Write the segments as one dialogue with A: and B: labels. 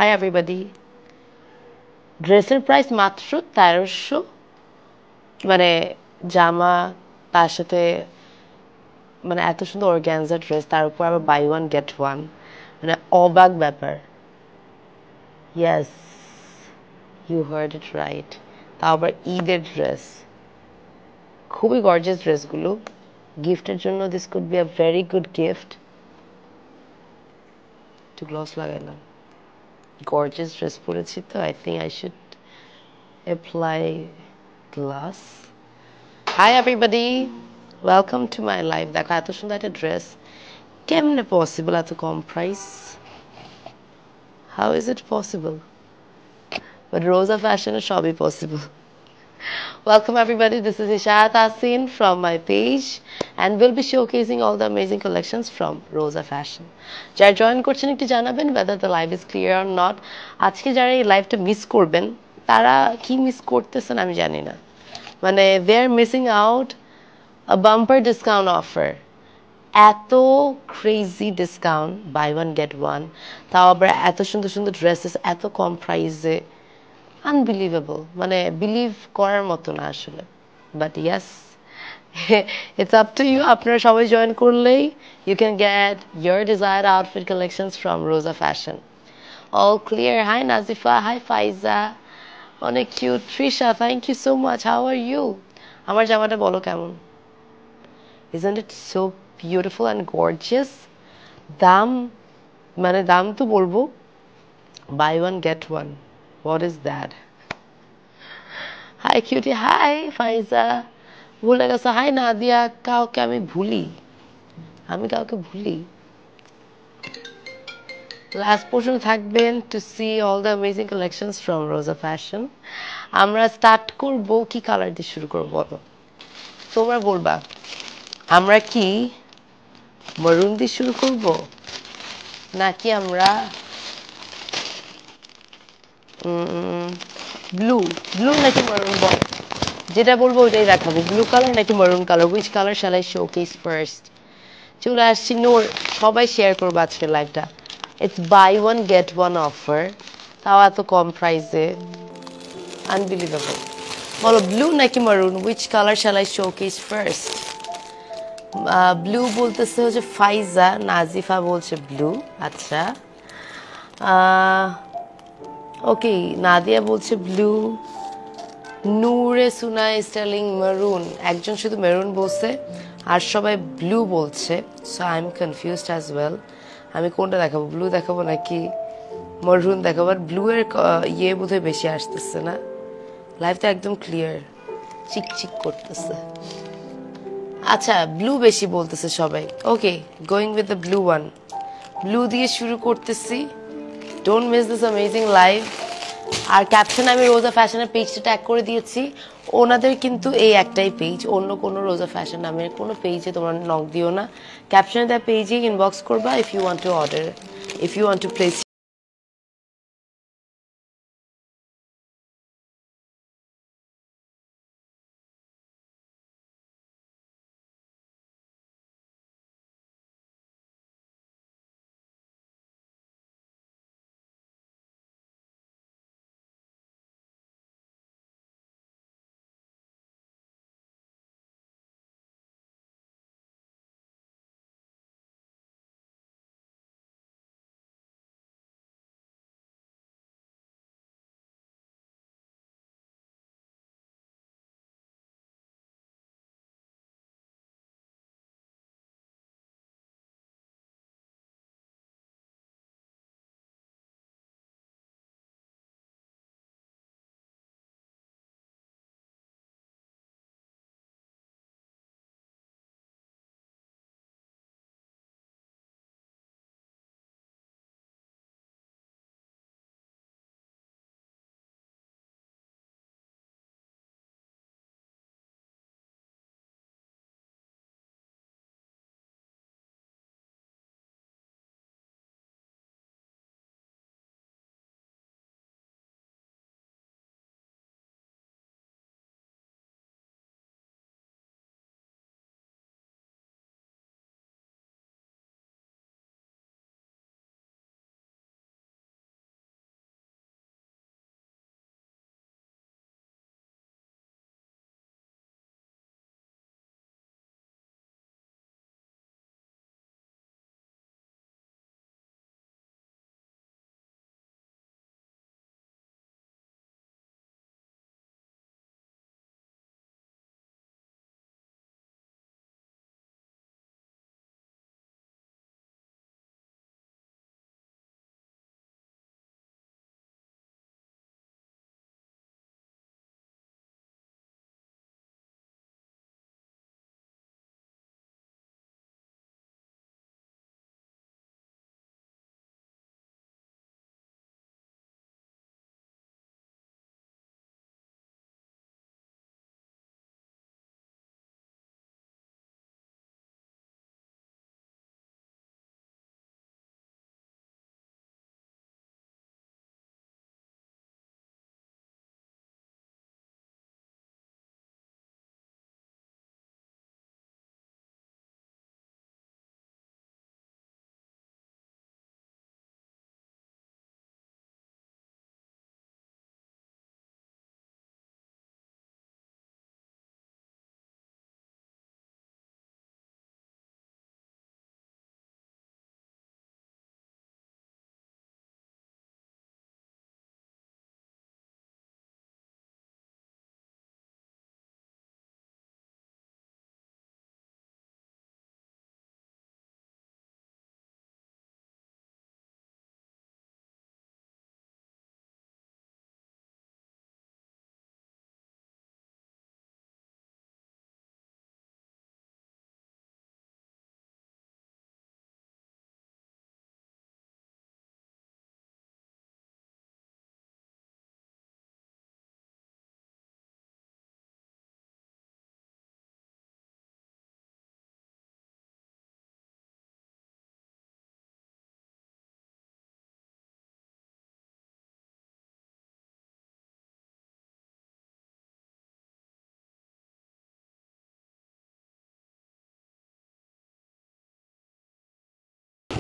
A: Hi everybody. ড্রেসের price মাত্র 1300, মানে জামা, তার সাথে মানে এত সুন্দর অর্গানজা ড্রেস, তার উপর আবার বাই ওয়ান গেট ওয়ান, মানে অবাক ব্যাপার। Yes, you heard it right. তাও আবার ঈদের ড্রেস, খুবই গর্জিয়াস ড্রেসগুলো। গিফটের জন্য this could be a very good gift. একটু গ্লস লাগাইলাম, গর্জিয়াস ড্রেস পরেছি তো, I think I should apply gloss. Hi everybody, welcome to my life. দেখো এত সুন্দর একটা ড্রেস কেমনে পসিবল এত কম price? How is it possible? But Roza ফ্যাশনে সবই possible. Welcome everybody, this is Ishaat Asin from my page and we'll be showcasing all the amazing collections from Rosa Fashion. যারা জয়েন করছেন একটু জানাবেন whether the live is clear or not. আজকে যারা এই লাইভটা মিস করবেন তারা কি মিস করতেছেন আমি জানি না, মানে they are missing out a bumper discount offer. এত crazy discount, buy one get one, তাও আবার এত সুন্দর সুন্দর ড্রেসেস এত কম প্রাইসে, আনবিলিভেবল, মানে বিলিভ করার মতো না আসলে। But yes, it's up to you. আপনারা সবাই জয়েন করলেই you can get your desired outfit collections from Roza fashion. All clear? Hi Nazifa, hi Faiza, অনেক cute. Trisha, thank you so much, how are you? আমার জামাটা বলো কেমন? Isn't it so beautiful and gorgeous? দাম, মানে দাম তো বলবো, buy one get one, what is that? Hi cutie, hi Faiza, ভুলে গেছো? হাই নাদিয়া, কাউকে আমি ভুলি? আমি কাউকে ভুলি? লাস্ট পর্যন্ত থাকবেন to see all the amazing collections from Roza fashion. আমরা স্টার্ট করবো কি কালার দিয়ে শুরু করবো বলো? তোমরা বলবা। আমরা কি মরুন দিয়ে শুরু করব, নাকি আমরা ব্লু, ব্লু নাকি মারুন? বল, যেটা বলবো ওইটাই দেখাবো। ব্লু কালার নাকি maroon colour? Which colour shall I showcase first? চলে আসছি নূর, সবাই শেয়ার করবো আজকের লাইভটা। It's buy one get one offer, তাও এত কম প্রাইসে, আনবিলিভেবল। বলো ব্লু নাকি maroon, which colour shall I showcase first? Blue বলতেছে হচ্ছে ফাইজা, নাজিফা বলছে ব্লু। আচ্ছা, ওকে, নাদিয়া বলছে ব্লু, নূরে সুনাই স্টার্লিং মেরুন, একজন শুধু মেরুন বলছে আর সবাই ব্লু বলছে। So I am confused as well. আমি কোনটা দেখাবো, ব্লু দেখাবো নাকি মেরুন দেখাবো? আর ব্লু এর ইয়ে বোধহয় বেশি আসতেছে না, লাইফটা একদম ক্লিয়ার, চিক চিক করতেছে। আচ্ছা, ব্লু বেশি বলতেছে সবাই। Okay, going with the blue one, blue দিয়ে শুরু করতেছি। Don't miss this amazing live. আর ক্যাপশনে আমি রোজা ফ্যাশনের পেজটা ট্যাগ করে দিয়েছি। ওনাদের কিন্তু এই একটাই পেজ, অন্য কোনো রোজা ফ্যাশন নামের কোনো পেজে তোমরা নক দিও না। ক্যাপশনে দেওয়া পেজে ইনবক্স করবা if you want to order, if you want to place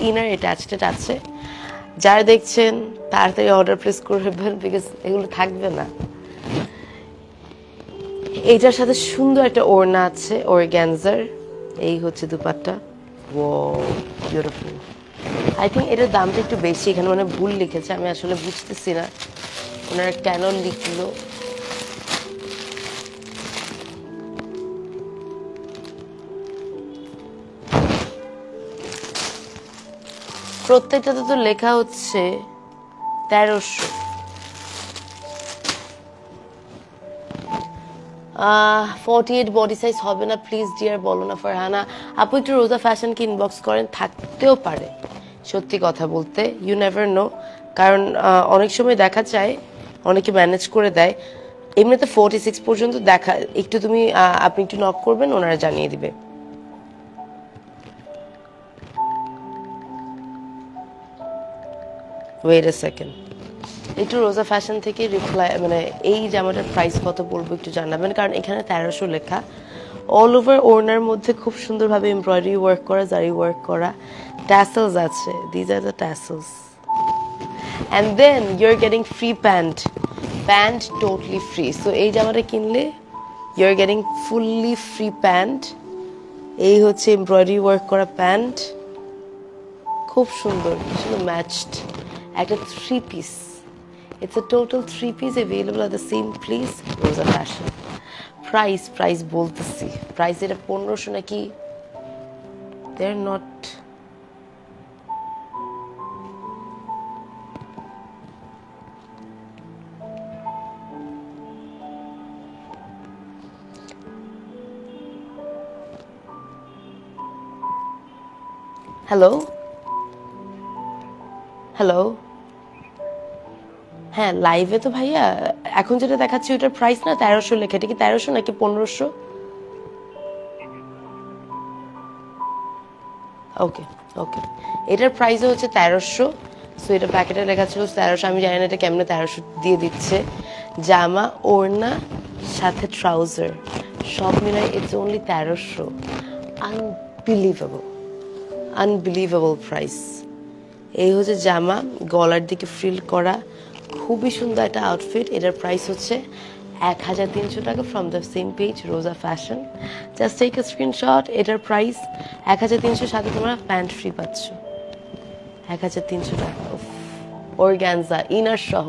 A: inner attached আছে। যারা দেখছেন তাড়াতাড়ি অর্ডার প্লেস করবেন, বিকজ এগুলো থাকবে না। এইটার সাথে সুন্দর একটা ওড়না আছে অর্গানজার। এই হচ্ছে dupatta. Wow, beautiful. I think এটার দামটা একটু বেশি, এখানে মানে ভুল লিখেছে, আমি আসলে বুঝতেছি না ওনারা কেন লিখলো। প্রত্যেকটাতে তো লেখা হচ্ছে 1300। 48 বডি সাইজ হবে না প্লিজ ডিয়ার, বলো না ফারহানা আপু। একটু রোজা ফ্যাশনকে ইনবক্স করেন, থাকতেও পারে সত্যি কথা বলতে, ইউ নেভার নো। কারণ অনেক সময় দেখা যায় অনেকে ম্যানেজ করে দেয়। এমনিতে 46 পর্যন্ত দেখা, একটু তুমি আপনি একটু নক করবেন, ওনারা জানিয়ে দিবে। ওয়েট আ সেকেন্ড, একটু রোজা ফ্যাশন থেকে রিপ্লাই, মানে এই জামাটার প্রাইস কত বলবো একটু জানাবেন, কারণ এখানে 1300 লেখা। অল ওভার ওড়নার মধ্যে খুব সুন্দরভাবে এমব্রয়ডারি ওয়ার্ক করা, জারি ওয়ার্ক করা, ট্যাসেলস আছে, these are the tassels. And then you are getting free pant, pant totally free. So এই জামাটা কিনলে you are getting fully free pant. এই হচ্ছে এমব্রয়ডারি ওয়ার্ক করা প্যান্ট, খুব সুন্দর, সুন্দর ম্যাচড একটা 3 piece. It's a total 3 piece available at the same place, Rosa Fashion. Price বলতেছি, প্রাইস এটা 1500 নাকি, they're not. হ্যালো হ্যালো, হ্যাঁ লাইভে তো ভাইয়া এখন যেটা দেখাচ্ছি ওটার প্রাইস না 1300 লেখা। এটা কি 1300 নাকি 1500? ওকে ওকে, এটার প্রাইস হচ্ছে 1300। সো এটা প্যাকেটে লেখা ছিল 1300, আমি জানি না এটা কেমনে 1300 দিয়ে দিচ্ছে। জামা, ওড়না, সাথে ট্রাউজার সব মিলাই ইটস অনলি 1300। Unbelievable price. এই হচ্ছে জামা, গলার দিকে ফ্রিল করা, খুবই সুন্দর একটা আউটফিট। এটার প্রাইস হচ্ছে 1300 টাকা from the same page Roza fashion. Just take a screenshot. এটার প্রাইস 1300, সাথে তোমরা প্যান্ট ফ্রি পাচ্ছ। 1300 টাকা, অর্গানজা ইনার সহ,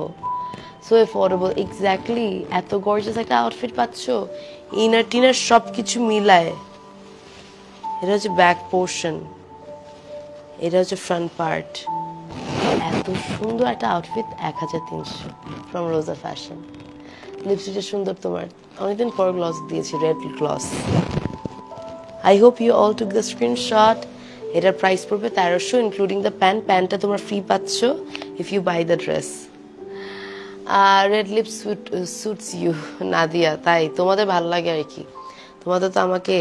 A: সো অ্যাফোর্ডেবল। এক্স্যাক্টলি, এত গর্জিয়াস একটা আউটফিট পাচ্ছ ইনার টিনার সব কিছু মিলায়। এটা হচ্ছে ব্যাক পোর্শন, এটা হচ্ছে ফ্রন্ট পার্ট। এত সুন্দর একটা আউটফিট 1300 ফ্রম রোজা ফ্যাশন। লিপস্টিকটা সুন্দর তোমার, অনেকদিন পর গ্লস দিয়েছি, red gloss. I hope you all took the screenshot. এটার প্রাইস পড়বে 1300 ইনক্লুডিং দ্য প্যান্ট। প্যান্টটা তোমরা ফ্রি পাচ্ছ if you buy the dress. Red lips suits you Nadia, তাই তোমাদের ভালো লাগে আর কি, তোমাদের তো আমাকে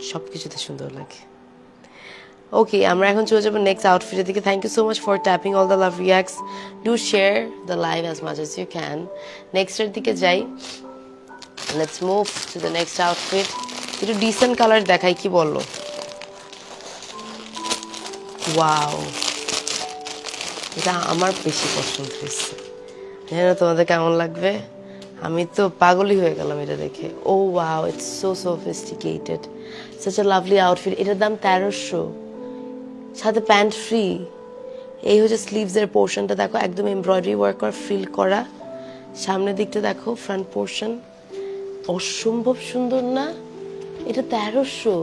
A: সব কিছুতে সুন্দর লাগে। ওকে, আমরা এখন চলে যাবো নেক্সট আউটফিটের দিকে। Thank you so much for tapping all the love reacts. Do share the live as much as you can. নেক্সটের দিকে যাই, let's move to the next outfit. একটু ডিসেন্ট কালার দেখাই, কি বললো? ওয়াও, এটা আমার বেশি পছন্দ হয়েছে, জানি না তোমাদের কেমন লাগবে। আমি তো পাগলই হয়ে গেলাম এটা দেখে। Oh wow, it's so sophisticated, such a lovely outfit. এটার দাম 1300, সাথে প্যান্ট ফ্রি। এই হচ্ছে স্লিভসের পোর্শনটা দেখো, একদম এমব্রয়ডারি ওয়ার্ক করা, ফ্রিল করা। সামনের দিকটা দেখো, ফ্রন্ট পোর্শন অসম্ভব সুন্দর না? এটা 1300।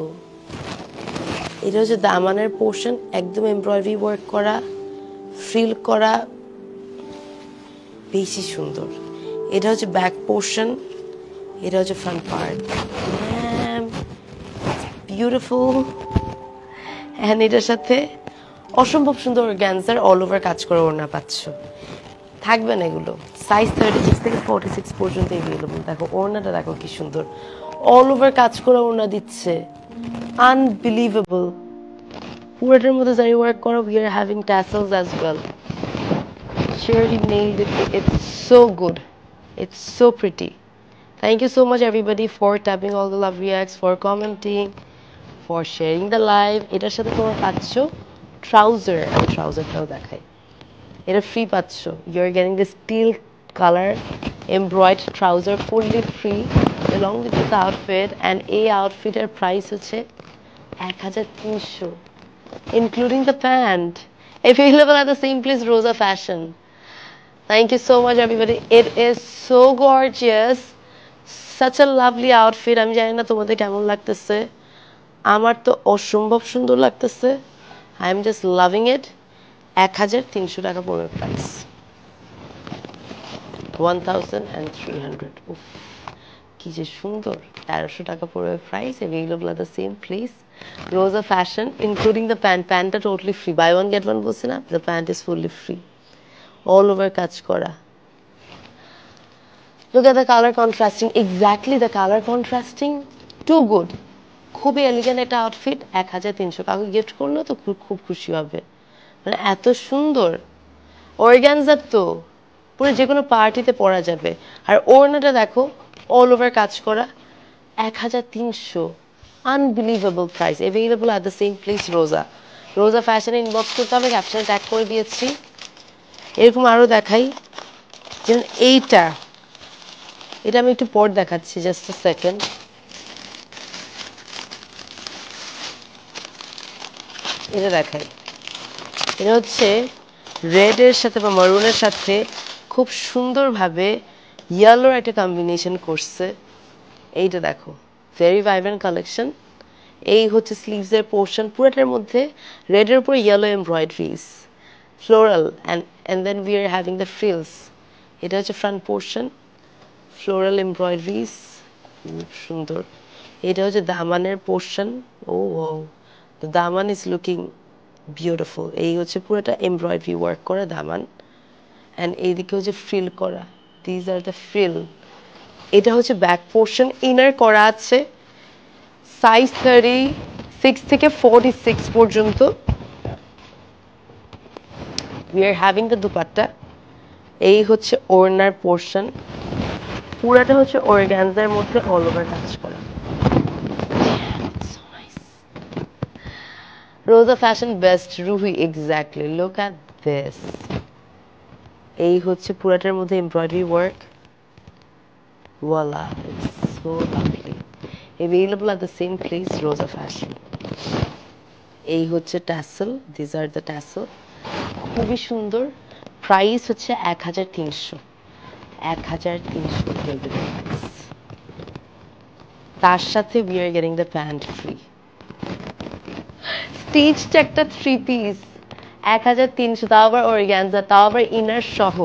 A: এটা হচ্ছে দামানের পোর্শন, একদম এমব্রয়ডারি ওয়ার্ক করা, ফ্রিল করা, বেশি সুন্দর। এটা হচ্ছে ব্যাক পোর্শন, এটা হচ্ছে ফ্রন্ট পার্ট, বিউটিফুল। অ্যান্ড এটার সাথে অসম্ভব সুন্দর অর্গানজার অল ওভার কাজ করে ওড়না পাচ্ছ। থাকবে না এগুলো, সাইজ 36 থেকে 46 পর্যন্ত এভেলেবল। দেখো ওড়নাটা দেখো কি সুন্দর, অল ওভার কাজ করে ওড়না দিচ্ছে, আনবিলিভেবল। পুরোটার মধ্যে জারি ওয়ার্ক করা, we are having tassels as well. Surely nailed it. It's so good. It's so pretty. Thank you so much everybody for tapping all the love reacts, for commenting, for sharing the live. এটার সাথে তোমরা পাচ্ছ trouser, আমি ট্রাউজারটাও দেখাই, এটা free পাচ্ছ। You are getting this teal colour embroidered trouser fully free along with this outfit, and এই আউটফিটের price হচ্ছে 1300 including the pant, available at the same place, Rosa Fashion. Thank you so much everybody, it is so gorgeous, such a lovely outfit. আমি জানি না তোমাদের কেমন লাগতেছে, আমার তো অসম্ভব সুন্দর লাগতেছে। I am just loving it. 1300 টাকা পড়বে প্রাইস, 1300। উফ কি যে সুন্দর। 1300 টাকা পড়বে price, available at the same place, Rosa Fashion, including the pant. প্যান্টটা totally free, buy one get one বলছি না, the pant is fully free, all over কাজ করা। Look at the color contrasting, exactly the color contrasting, too good, খুবই elegant একটা outfit. 1300, কাউকে gift করলো তো খুব খুশি হবে, মানে এত সুন্দর। অর্গানজার তো পুরো যে কোনো পার্টিতে পরা যাবে। আর ওড়নাটা দেখো, অল ওভার কাজ করা, 1300, unbelievable price, available at the same place, রোজা। রোজা ফ্যাশনে ইনবক্স করতে হবে, ক্যাপশনে ট্যাগ করে দিয়েছি। এরকম আরও দেখাই, যেমন এইটা, এটা আমি একটু পর দেখাচ্ছি, জাস্ট আ সেকেন্ড। এটা দেখাই, এটা হচ্ছে রেডের সাথে বা মারুনের সাথে খুব সুন্দরভাবে ইয়েলোর একটা কম্বিনেশন করছে। এইটা দেখো, ভেরি ভাইব্রেন্ট কালেকশন। এই হচ্ছে স্লিভসের পোর্শন, পুরোটার মধ্যে রেডের উপর yellow embroideries, floral, and then we are having the frills. এটা হচ্ছে ফ্রন্ট পোর্শন, ফ্লোরাল এমব্রয়ডারিজ, খুব সুন্দর। এটা হচ্ছে দামানের portion, O the Daman is looking beautiful. এই হচ্ছে পুরোটা এমব্রয়ডারি ওয়ার্ক করা দামান, অ্যান্ড এইদিকে হচ্ছে ফ্রিল করা, দিজ আর দ্য ফ্রিল। এটা হচ্ছে ব্যাক পোর্শন, ইনার করা আছে সাইজ 36 থেকে 46 পর্যন্ত। We are having the dupatta. এই হচ্ছে ওড়নার পোর্শন, পুরাটা হচ্ছে অর্গানজার মধ্যে অল ওভার কাজ করা। Rosa Fashion best Ruhi, exactly, look at this. এই হচ্ছে পুরাটার মধ্যে embroidery work, voila, it's so lovely, available at the same place, Rosa Fashion. এই হচ্ছে tassel, these are the tassel, খুবই সুন্দর। প্রাইস হচ্ছে 1300, 1300 প্রাইস। তার সাথে we are getting the pant free, stitched একটা 3 পিস, 1300, তাও আবার অর্গানজা, তাও আবার ইনার সহ,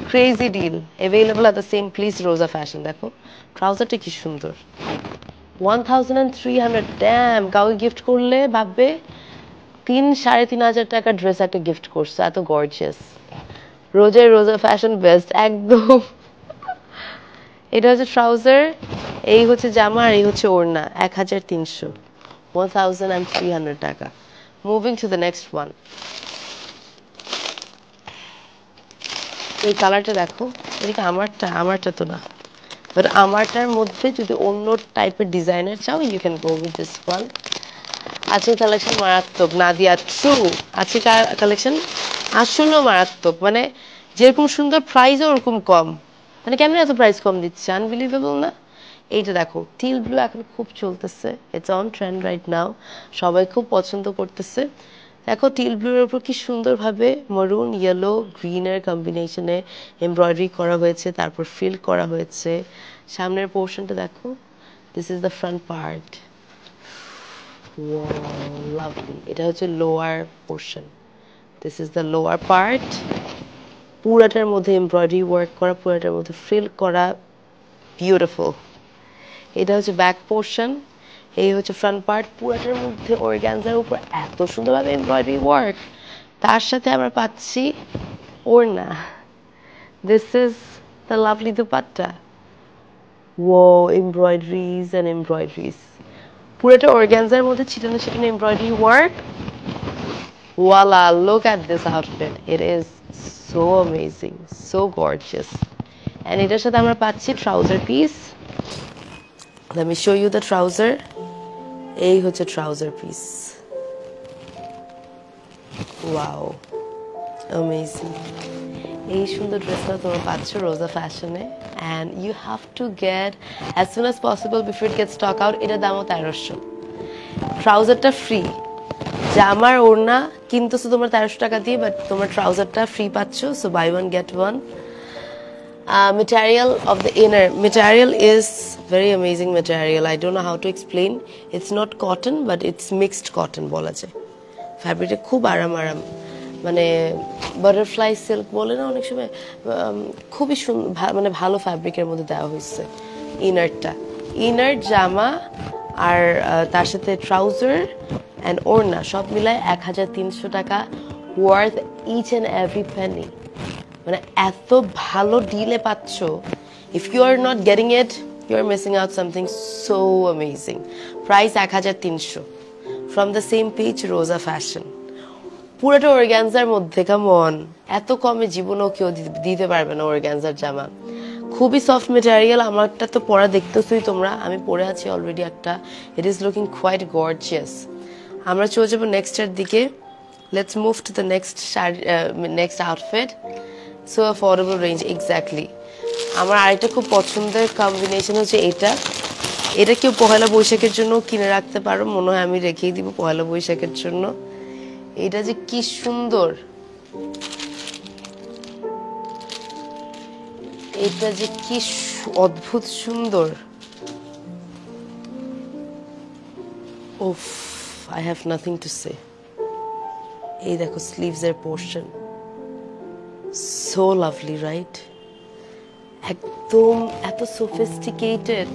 A: crazy deal, available at the same place, Roza fashion. দেখো ট্রাউজারটা কি সুন্দর, 1300, ড্যাম। কাউকে গিফট করলে ভাববে 3-3.5 টাকার ড্রেস একটা গিফট করছে, এত গর্জিয়াস। রোজা ফ্যাশন বেস্ট একদম। এটা হচ্ছে ট্রাউজার, এই হচ্ছে জামা, আর এই হচ্ছে ওড়না, 1300, 1300 টাকা। Moving to the next one. এই কালারটা দেখো, এদিকে আমারটা তো না, বাট আমারটার মধ্যে যদি অন্য টাইপের ডিজাইনার চাও, you can go with this one. আজকে কালেকশন মারাত্মক, নাদিয়া ট্রু, আজকে কালেকশন আসলেও মারাত্মক, মানে যেরকম সুন্দর প্রাইসও ওরকম কম, মানে কেমন এত প্রাইস কম দিচ্ছে, আনবিলিভেবল না। এইটা দেখো, টিল ব্লু এখন খুব চলতেছে, it's on trend right now, সবাই খুব পছন্দ করতেছে। দেখো টিল ব্লুর উপর কি সুন্দরভাবে মরুন, ইয়েলো, গ্রিনের কম্বিনেশনে এমব্রয়ডারি করা হয়েছে, তারপর ফিল করা হয়েছে। সামনের পোর্শনটা দেখো, this is the front part, lovely. এটা হচ্ছে lower portion, this is the lower part, পুরাটার মধ্যে এমব্রয়ডারি ওয়ার্ক করা, পুরাটার মধ্যে ফিল করা, বিউটিফুল। এটা হচ্ছে ব্যাক পোর্শন, এই হচ্ছে ফ্রন্ট পার্ট, পুরাটার মধ্যে অর্গানজার উপর এত সুন্দরভাবে এমব্রয়ডারি ওয়ার্ক, তার সাথে আমরা পাচ্ছি ওড়না, this is the lovely dupatta, oh embroideries and embroideries, পুরোটা অর্গানজার মধ্যে ছিটানো embroidery work, voila, look at this outfit, it is so amazing, so gorgeous. And এটার সাথে আমরা পাচ্ছি trouser piece, let me show you the trouser, এই হচ্ছে ট্রাউজার পিস, ওয়াও, অ্যামেজিং। এই সুন্দর ড্রেসটা তোমরা পাচ্ছ রোজা ফ্যাশনে, and you have to get as soon as possible before it get stock out. এটার দামও 1300। ট্রাউজারটা ফ্রি, জামার ওড়না কিনতেছো তোমরা 1300 টাকা দিয়ে, বাট তোমার ট্রাউজারটা ফ্রি পাচ্ছ। So buy one get one. Material of the inner material is very amazing material. I don't know how to explain. It's not cotton but it's mixed cotton বলা যায়। ফ্যাব্রিকটা খুব আরাম, মানে বাটারফ্লাই সিল্ক বলে না অনেক সময়, খুবই সুন্দর, মানে ভালো ফ্যাব্রিকের মধ্যে দেওয়া হয়েছে ইনারটা। ইনার, জামা আর তার সাথে ট্রাউজার অ্যান্ড ওড়না সব মিলায় 1300 টাকা। Worth each and every penny. মানে এত ভালো ডিলে পাচ্ছ। If you are not getting it, you are missing out something so amazing. Price 1300 from the same page Roza fashion. পুরোটা অর্গানজার মধ্যে, কামন, এত কমে জীবনেও কেউ দিতে পারবে না অর্গানজার জামা। খুবই সফট মেটেরিয়াল। আমারটা তো পরা দেখতেছই তোমরা, আমি পরে আছি অলরেডি একটা। It is looking quite gorgeous. আমরা চলে যাবো নেক্সটের দিকে। Let's move to the next outfit. So affordable range, exactly. আমার আরেকটা খুব পছন্দের কম্বিনেশন হচ্ছে এটা। এটা কেউ পহেলা বৈশাখের জন্য কিনে রাখতে পারো, মনে হয় আমি রেখেই দিব পহেলা বৈশাখের জন্য। এটা যে কি সুন্দর, এটা যে কি অদ্ভুত সুন্দর। ওফ, I have nothing to say. এই দেখো স্লিভস এর পোর্শন, সো লাভলি, রাইট? একদম এত সোফিস্টিকেটেড।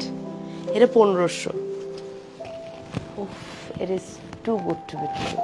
A: এটা 1500। ওফ, it is too good to be true.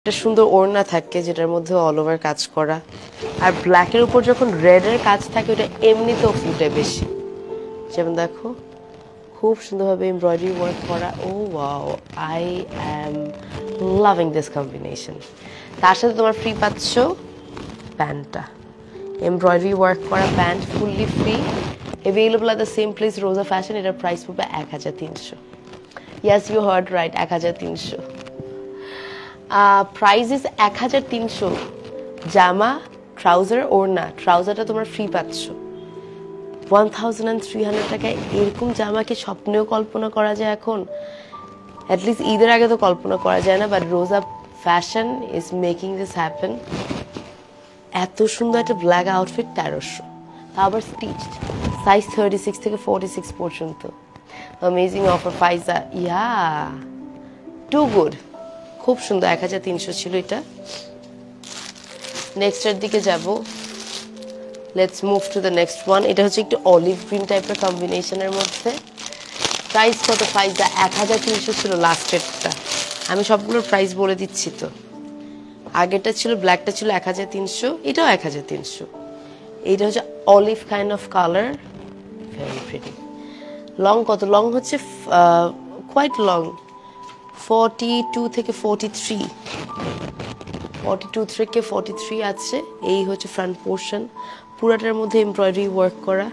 A: একটা সুন্দর ওড়না থাকে যেটার মধ্যে অল ওভার কাজ করা, আর ব্ল্যাকের উপর যখন রেডের কাজ থাকে ওটা এমনিতেও ফুটে বেশি। যেমন দেখো খুব সুন্দরভাবে এমব্রয়ডারি ওয়ার্ক করা। Oh wow, I am loving this combination. তার সাথে তোমার ফ্রি পাচ্ছ প্যান্টটা। এমব্রয়ডারি ওয়ার্ক করা pant, fully free, available at the same place Roza fashion. এটার প্রাইস পড়বে 1300। Yes, you heard right, 1300। Price is 1300। জামা, ট্রাউজার, ওড়না। ট্রাউজারটা তোমরা ফ্রি পাচ্ছ। 1300 টাকায় এরকম জামা কি স্বপ্নেও কল্পনা করা যায় এখন? অ্যাটলিস্ট ঈদের আগে তো কল্পনা করা যায় না, বাট রোজা fashion is making this happen. এত সুন্দর একটা ব্ল্যাক আউটফিট 1300, তা আবার স্টিচড, সাইজ 36 থেকে 46 পর্যন্ত। অ্যামেজিং অফার ফাইজা, ইয়া টু গুড, খুব সুন্দর। 1300 ছিল এটা। নেক্সটের দিকে যাব, let's move to the next one. এটা হচ্ছে একটু অলিভ গ্রিন টাইপের কম্বিনেশনের মধ্যে। প্রাইস কত ফাইজা? 1300 ছিল লাস্টেরটা। আমি সবগুলোর প্রাইস বলে দিচ্ছি তো। আগেরটা ছিল ব্ল্যাকটা ছিল 1300, এটাও 1300। এইটা হচ্ছে olive kind of colour, very pretty. Long কত? লং হচ্ছে কোয়াইট লং, 42 থেকে 43, 42 থেকে 43 আছে। এই হচ্ছে ফ্রন্ট পোর্শন, পুরাটার মধ্যে এমব্রয়ডারি ওয়ার্ক করা।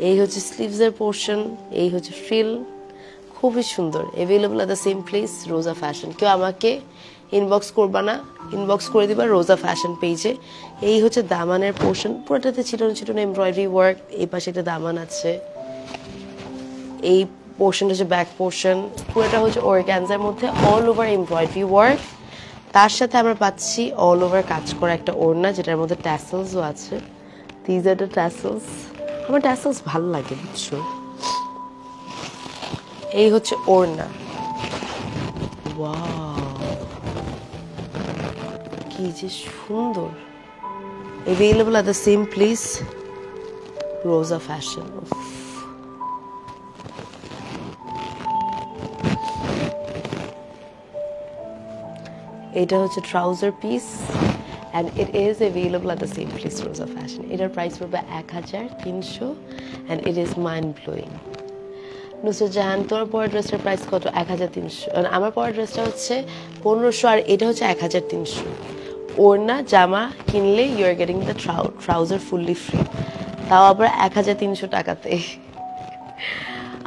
A: এই হচ্ছে স্লিভসের পোর্শন, এই হচ্ছে ফ্রিল, খুবই সুন্দর। Available at the same place Roza fashion. কেউ আমাকে ইনবক্স করবা না, ইনবক্স করে দিবা রোজা ফ্যাশন পেজে। এই হচ্ছে দামানের পোর্শন, পুরোটাতে ছিটন ছিটন এমব্রয়ডারি ওয়ার্ক। এই পাশে একটা দামান আছে। এই পোর্শনটা হচ্ছে ব্যাক পোর্শন, পুরোটা হচ্ছে অর্গানজার মধ্যে অল ওভার এমব্রয়ডারি ওয়ার্ক। তার সাথে আমরা পাচ্ছি অল ওভার কাজ করা একটা ওড়না, যেটার মধ্যে ট্যাসেলসও আছে। These are the tassels. আমার ট্যাসেলস ভালো লাগে, বুঝছো। এই হচ্ছে ওড়না। ওয়াও, কি যে সুন্দর। Available at the same place Roza fashion. এটা হচ্ছে trouser piece and it is available at the same place Roza fashion. এটার প্রাইস পড়বে 1300 and it is mind blowing. Nusrat Jahan, তোমার পরের ড্রেসটার প্রাইস কত? 1300। আমার পরের ড্রেসটা হচ্ছে 1500 আর এটা হচ্ছে 1300। ওড়না জামা কিনলে you are getting the trouser fully free, তাও আবার 1300 টাকাতে।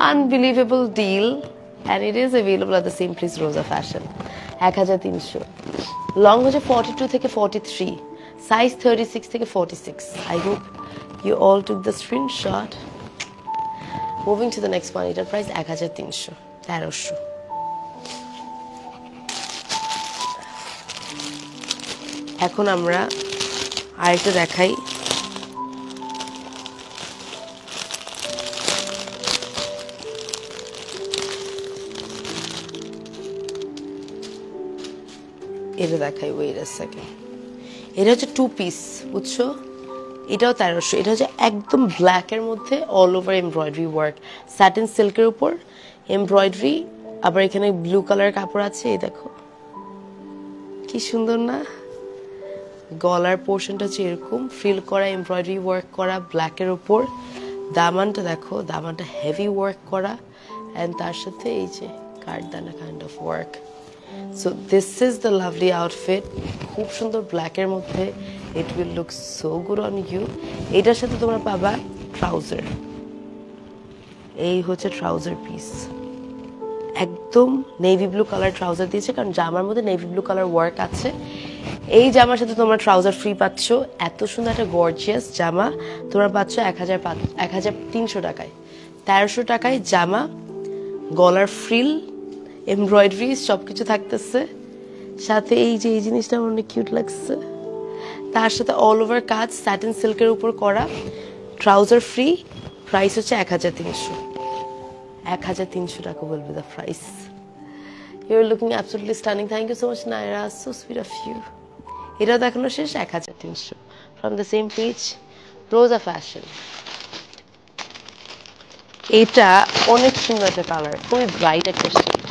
A: Unbelievable deal and it is available at the same place Roza fashion. 1300। Long হচ্ছে 42 থেকে 43, সাইজ 36 থেকে 46। I hope you all took the screenshot. Moving to the next one. এটার price 1300, 1300। এখন আমরা আরেকটা দেখাই। এটা দেখাই, ওয়েট আ সেকেন্ড। এটা হচ্ছে টু পিস, বুঝছো। এটাও 1300। এটা হচ্ছে একদম ব্ল্যাকের মধ্যে all over embroidery work, satin সিল্কের উপর এমব্রয়ডারি। আবার এখানে ব্লু কালার কাপড় আছে, এই দেখো কি সুন্দর না। গলার পোর্শনটা হচ্ছে এরকম ফ্রিল করা এমব্রয়ডারি ওয়ার্ক করা ব্ল্যাকের উপর। দামানটা দেখো, দামানটা হেভি ওয়ার্ক করা অ্যান্ড তার সাথে এই যে কাঠদানা kind of work. So this is the lovely outfit, খুব সুন্দর ব্ল্যাকের মধ্যে। It will look so good on you. এটার সাথে তোমরা পাবা ট্রাউজার। এই হচ্ছে ট্রাউজার পিস, একদম নেভি ব্লু কালার ট্রাউজার দিয়েছে, কারণ জামার মধ্যে নেভি ব্লু কালার ওয়ার্ক আছে। এই জামার সাথে তোমরা ট্রাউজার ফ্রি পাচ্ছ। এত সুন্দর একটা গর্জিয়াস জামা তোমরা পাচ্ছ 1300 টাকায়। 1300 টাকায় জামা, গলার ফ্রিল, এমব্রয়ডারি সব কিছু থাকতেছে। সাথে এই যে এই জিনিসটা আমার অনেক কিউট লাগছে, তার সাথে অল ওভার কাজ স্যাটিন সিল্কের উপর করা, ট্রাউজার ফ্রি। প্রাইস হচ্ছে 1300। 1300 টাকা বলবে the price. You are looking absolutely stunning. Thank you so much Naira, so sweet of you. এটাও দেখানো শেষ। 1300 from the same page Roza fashion. এটা অনেক সুন্দর একটা কালার, খুবই ব্রাইট একটা shade.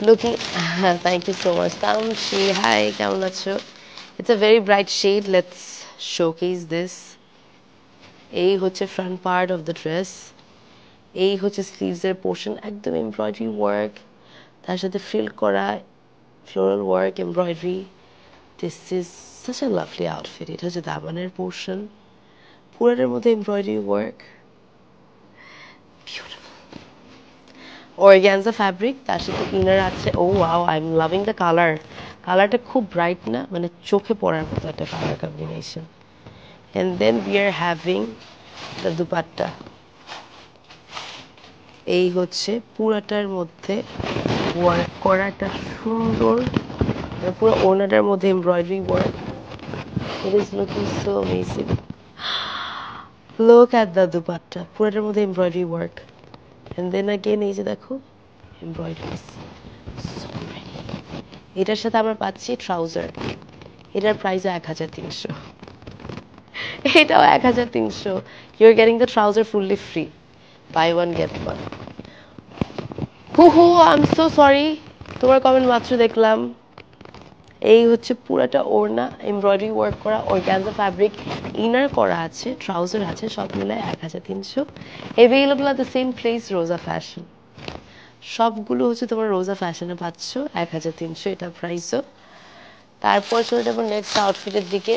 A: Looking, thank you so much Tamshi, hi, কেমন আছো? It's a very bright shade. Let's showcase this. এই হচ্ছে front part of the dress. এই হচ্ছে স্লিভসের পোর্শন, একদম এমব্রয়ডারি ওয়ার্ক, তার সাথে ফ্রিল করা floral work embroidery. This is such a lovely outfit. It has a দামানের portion. পুরাটার মধ্যে embroidery work. Beautiful. Organza fabric, তার সাথে inner আছে. Oh wow, I'm loving the color. কালারটা খুব ব্রাইট না, মানে চোখে পড়ার মতো একটা colour combination. And then we are having the dupatta. এই হচ্ছে পুরাটার মধ্যে ওয়ার্ক করা একটা সুন্দর, পুরো ওড়নাটার মধ্যে embroidery work. It is looking so amazing. Look at the dupatta. পুরাটার মধ্যে embroidery work. And then again এই যে দেখো এমব্রয়ডারি। So pretty. এটার সাথে আমরা পাচ্ছি ট্রাউজার। এটার প্রাইস 1300। এটাও 1300। You're getting the trouser fully free. Buy one get one. I'm so sorry. তোমার কমেন্ট মাত্র দেখলাম। এই হচ্ছে পুরাটা ওড়না এমব্রয়ডারি ওয়ার্ক করা অর্গানজা ফ্যাব্রিক, ইনার করা আছে, ট্রাউজার আছে, সব মিলায় 1300। Available at the same place Roza fashion. সবগুলো হচ্ছে তোমার রোজা ফ্যাশনে পাচ্ছ 1300 এটা প্রাইসও। তারপর চলে যাবো নেক্সট আউটফিটের দিকে।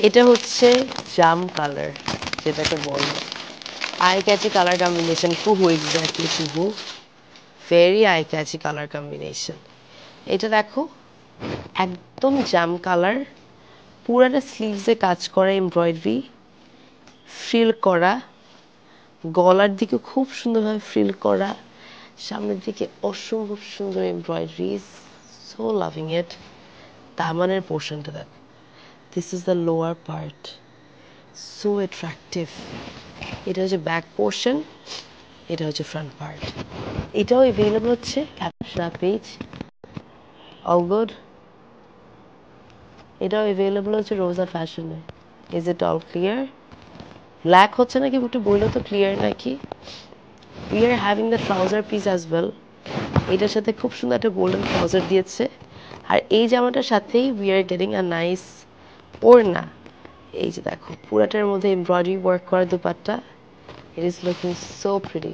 A: এটা হচ্ছে জাম কালার, যেটাকে বলে আই ক্যাচি কালার কম্বিনেশন। খুব এক্স্যাক্টলি খুব very eye catchy colour combination. এটা দেখো একদম জাম কালার, পুরাটা স্লিভসে কাজ করা এমব্রয়ডারি, ফ্রিল করা, গলার দিকে খুব সুন্দরভাবে ফ্রিল করা, সামনের দিকে অসম্ভব সুন্দর এমব্রয়ডারি। So loving it. দামানের পোর্শনটা দেখ, this is the lower part, so attractive. এটা হচ্ছে ব্যাক পোর্শন, এটা হচ্ছে ফ্রন্ট পার্ট। এটাও অ্যাভেলেবল হচ্ছে ক্যাপশন পেজ। All good. এটাও অ্যাভেলেবল হচ্ছে রোজা ফ্যাশনে। Is it all clear? Black হচ্ছে নাকি একটু বললো তো ক্লিয়ার নাকি। We are having the trouser piece as well. এটার সাথে খুব সুন্দর একটা গোল্ডেন ট্রাউজার দিয়েছে। আর এই জামাটার সাথেই we are getting a nice ওড়না। এই যে দেখো পুরাটার মধ্যে এমব্রয়ডারি ওয়ার্ক করা দুপাট্টা। ইট ইজ লুকিং সো প্রিটি।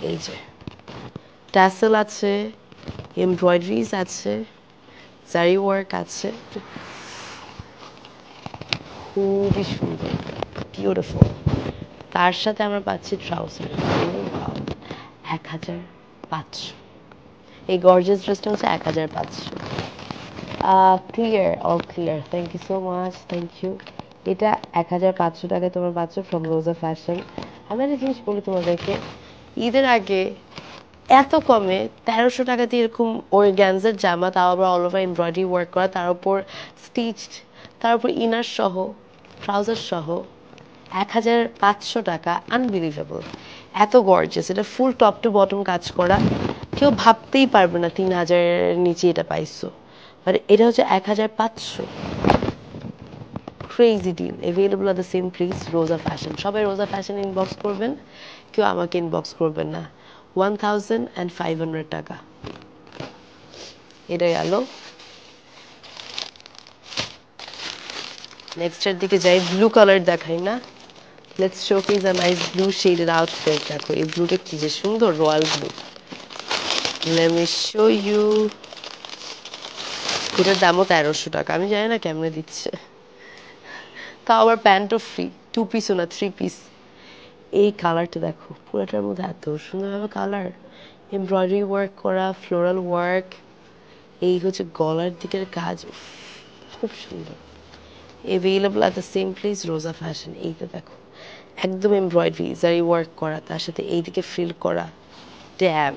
A: এই যে ট্যাসেল আছে, এমব্রয়ডারিজ আছে, জারি ওয়ার্ক আছে, খুবই সুন্দর, বিউটিফুল। তার সাথে আমরা পাচ্ছি ট্রাউজার। 1500। এই গর্জিয়াস ড্রেসটা হচ্ছে 1500। Clear, all clear. Thank you so much, thank you. এটা 1500 টাকায় তোমরা পাচ্ছ ফ্রম রোজা ফ্যাশন। আমি একটা জিনিস বলি তোমাদেরকে, ঈদের আগে এত কমে 1300 টাকা দিয়ে এরকম অর্গানজার জামা, তাও আবার অল ওভার এমব্রয়ডারি ওয়ার্ক করা, তার উপর স্টিচড, তার উপর ইনার সহ, ট্রাউজার সহ, 1500 টাকা। আনবিলিভেবল, এত গর্জিয়াস। এটা ফুল টপ টু বটম কাজ করা, কেউ ভাবতেই পারবে না 3000-এর নিচে এটা পাইছো। বাট এটা হচ্ছে 1500। Crazy deal. Available at the same place Roza fashion. সবাই রোজা ফ্যাশন ইনবক্স করবেন, কেউ আমাকে ইনবক্স করবেন না। 1500 টাকা। এটা গেল। নেক্সটের দিকে যাই, ব্লু কালার দেখাই না। Let's showcase a nice blue shaded outfit. দেখো এই ব্লুটা কি যে সুন্দর, royal blue. Let me show you. এটার দামও 1300 টাকা। আমি জানি না কেমনে দিচ্ছে, তাও আবার প্যান্টও ফ্রি, 2 পিসও না 3 পিস। এই কালারটা দেখো, পুরোটার মধ্যে এত সুন্দরভাবে কালার, এমব্রয়ডারি ওয়ার্ক করা, ফ্লোরাল ওয়ার্ক। এই হচ্ছে গলার দিকের কাজ, খুব সুন্দর। Available at the same place Roza fashion. এইটা দেখো একদম এমব্রয়ডারি জারি ওয়ার্ক করা, তার সাথে এইদিকে ফিল করা। ড্যাম।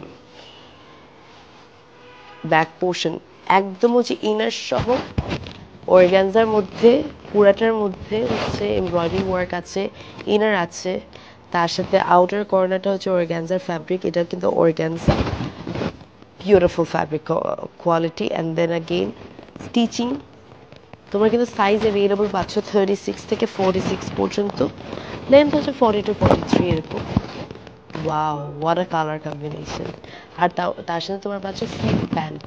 A: ব্যাক পোর্শন একদম হচ্ছে ইনার সহ অর্গানজার মধ্যে, পুরাটার মধ্যে হচ্ছে এমব্রয়ডারি ওয়ার্ক আছে, ইনার আছে, তার সাথে আউটার কর্নারটা হচ্ছে অর্গানজার ফ্যাব্রিক। এটা কিন্তু organza, beautiful fabric quality. And then again stitching. তোমরা কিন্তু সাইজ অ্যাভেলেবল পাচ্ছ 36 থেকে 46 পর্যন্ত, লেন্থ হচ্ছে 40 to 43 এরকম। Wow, what a colour combination. আর তার সাথে তোমরা পাচ্ছ sleeve pant,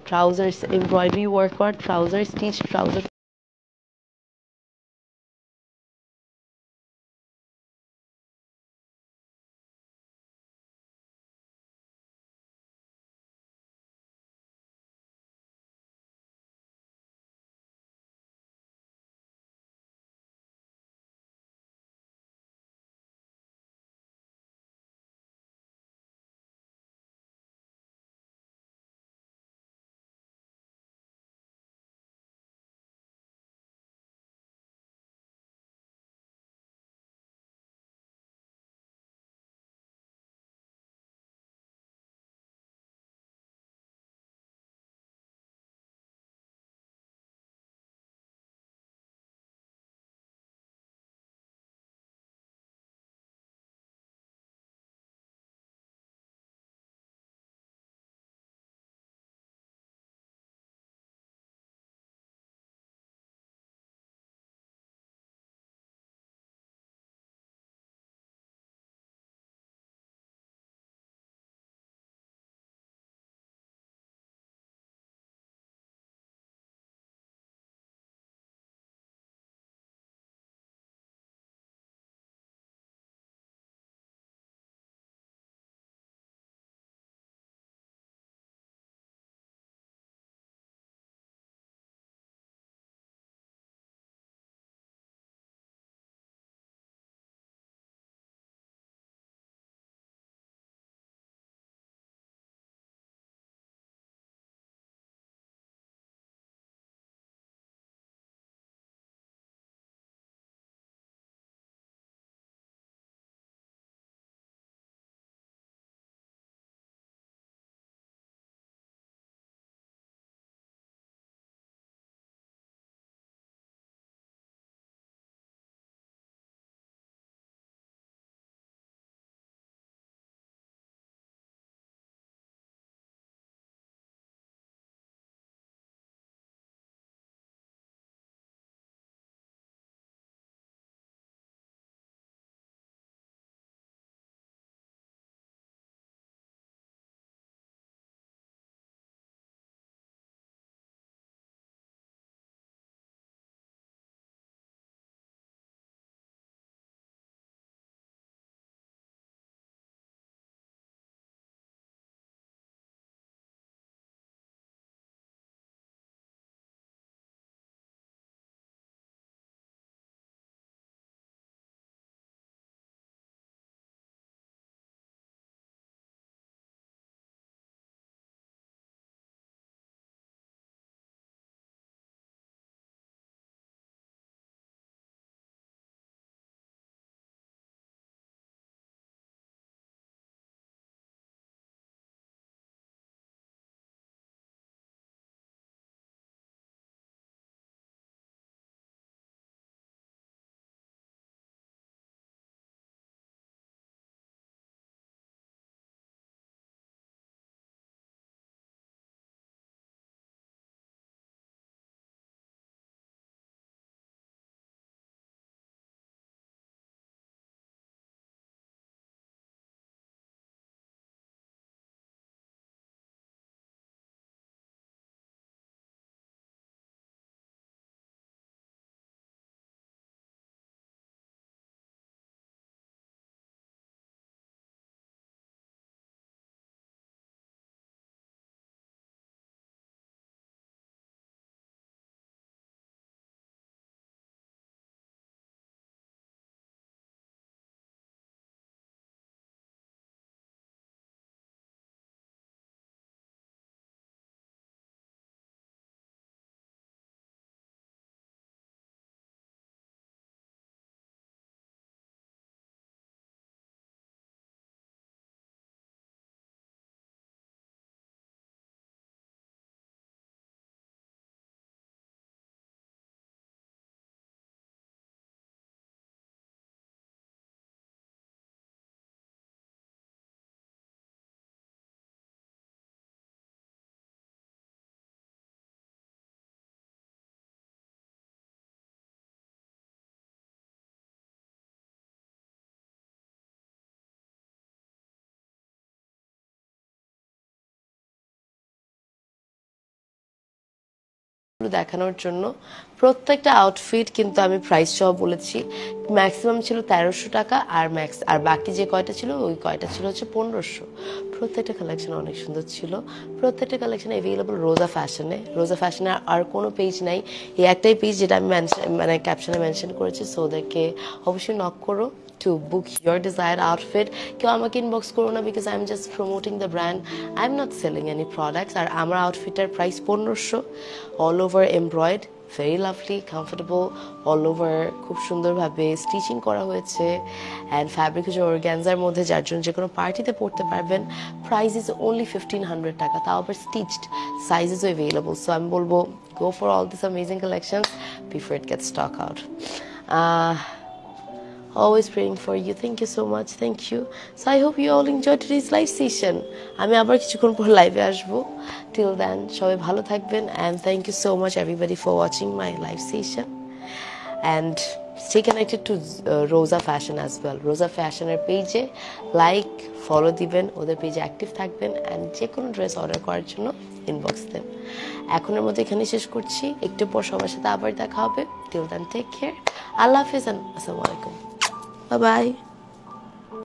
A: trousers, embroidery work করা ট্রাউজার, স্টিচ ট্রাউজার। আউটফিটগুলো দেখানোর জন্য। প্রত্যেকটা আউটফিট কিন্তু আমি প্রাইস সহ বলেছি। ম্যাক্সিমাম ছিল 1300 টাকা, আর বাকি যে কয়টা ছিল ওই কয়টা ছিল হচ্ছে 1500। প্রত্যেকটা কালেকশন অনেক সুন্দর ছিল। প্রত্যেকটা কালেকশন অ্যাভেলেবল রোজা ফ্যাশনে। রোজা ফ্যাশনে আর কোনো পেজ নাই, এই একটাই পেজ যেটা আমি মানে ক্যাপশনে মেনশন করেছি। সো ওদেরকে অবশ্যই নক করো to book your desired outfit. কেউ আমাকে ইনবক্স করো না, because I am just promoting the brand, I am not selling any products. আর আমার আউটফিটের price 1500, all over embroidered, very lovely, comfortable, all over খুব সুন্দরভাবে স্টিচিং করা হয়েছে। অ্যান্ড ফ্যাব্রিক হচ্ছে অর্গ্যানজার মধ্যে, যার জন্য যে কোনো পার্টিতে পরতে পারবেন। প্রাইস ইজ অনলি 1500 টাকা, তাও আবার স্টিচড, সাইজেস অ্যাভেলেবল। সো আমি বলবো go for all these amazing collections before it gets stock out. Always praying for you. Thank you so much. Thank you. So I hope you all enjoyed today's live session. আমি আবার কিছুক্ষণ পর লাইভে আসবো। Till then, সবাই ভালো থাকবেন, and thank you so much everybody for watching my live session. And stay connected to Rosa Fashion as well. Rosa Fashion এর পেজে লাইক ফলো দিবেন, ওদের পেজে অ্যাক্টিভ থাকবেন, অ্যান্ড যে কোনো ড্রেস অর্ডার করার জন্য ইনবক্স দেন। এখনের মতো এখানে শেষ করছি, একটু পর সবার সাথে আবার দেখা হবে। Till then, take care. আল্লাহ হাফেজ, আসসালামু আলাইকুম, বাই বাই।